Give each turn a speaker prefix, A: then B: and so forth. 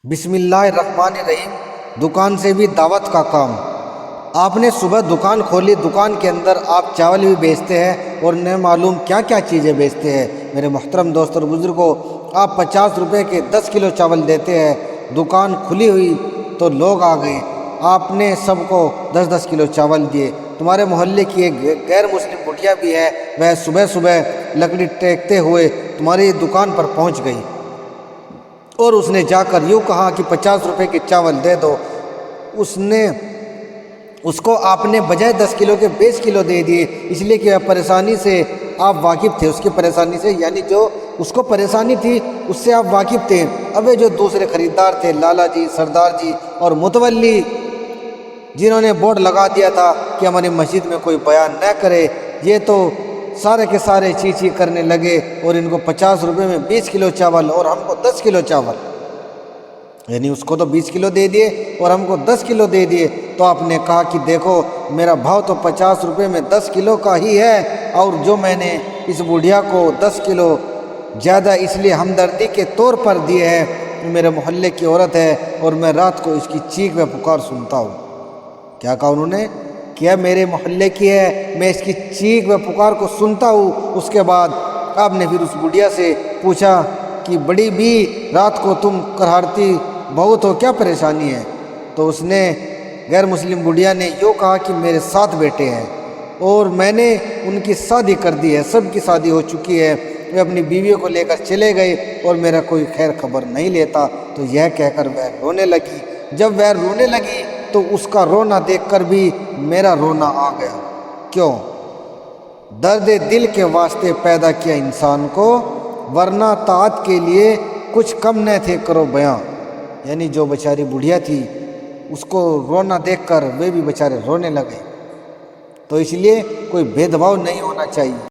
A: بسم اللہ الرحمن الرحیم۔ دکان سے بھی دعوت کا کام۔ آپ نے صبح دکان کھولی، دکان کے اندر آپ چاول بھی بیچتے ہیں اور نہ معلوم کیا کیا چیزیں بیچتے ہیں۔ میرے محترم دوست اور بزرگوں، آپ 50 روپے کے 10 کلو چاول دیتے ہیں۔ دکان کھلی ہوئی تو لوگ آ گئے، آپ نے سب کو 10 کلو چاول دیے۔ تمہارے محلے کی ایک غیر مسلم بٹیا بھی ہے، وہ صبح صبح لکڑی ٹیکتے ہوئے تمہاری دکان پر پہنچ گئی اور اس نے جا کر یوں کہا کہ 50 روپے کے چاول دے دو۔ اس کو آپ نے بجائے 10 کلو کے 20 کلو دے دیے، اس لیے کہ پریشانی سے آپ واقف تھے، اس کی پریشانی سے، یعنی جو اس کو پریشانی تھی اس سے آپ واقف تھے۔ اب جو دوسرے خریدار تھے، لالا جی، سردار جی اور متولی، جنہوں نے بورڈ لگا دیا تھا کہ ہماری مسجد میں کوئی بیان نہ کرے، یہ تو سارے کے سارے چی کرنے لگے اور ان کو 50 روپے میں 20 کلو چاول اور ہم کو 10 کلو چاول، یعنی اس کو تو 20 کلو دے دیے اور ہم کو 10 کلو دے دیے۔ تو آپ نے کہا کہ دیکھو، میرا بھاؤ تو 50 روپے میں 10 کلو کا ہی ہے، اور جو میں نے اس بوڑھیا کو 10 کلو زیادہ اس لیے ہمدردی کے طور پر دیے ہیں، میرے محلے کی عورت ہے اور میں رات کو اس کی چیخ و پکار سنتا ہوں۔ کیا کہا انہوں نے؟ کیا میرے محلے کی ہے، میں اس کی چیخ و پکار کو سنتا ہوں۔ اس کے بعد آپ نے پھر اس بڑھیا سے پوچھا کہ بڑی بھی رات کو تم کرہارتی بہت ہو، کیا پریشانی ہے؟ تو اس نے غیر مسلم بڑھیا نے یوں کہا کہ میرے 7 بیٹے ہیں اور میں نے ان کی شادی کر دی ہے، سب کی شادی ہو چکی ہے، وہ اپنی بیویوں کو لے کر چلے گئے اور میرا کوئی خیر خبر نہیں لیتا۔ تو یہ کہہ کر وہ رونے لگی۔ جب وہ رونے لگی تو اس کا رونا دیکھ کر بھی میرا رونا آ گیا۔ کیوں؟ درد دل کے واسطے پیدا کیا انسان کو، ورنہ طاعت کے لیے کچھ کم نہ تھے کرو بیاں۔ یعنی جو بیچاری بڑھیا تھی، اس کو رونا دیکھ کر وہ بھی بیچارے رونے لگے۔ تو اس لیے کوئی بھید بھاؤ نہیں ہونا چاہیے۔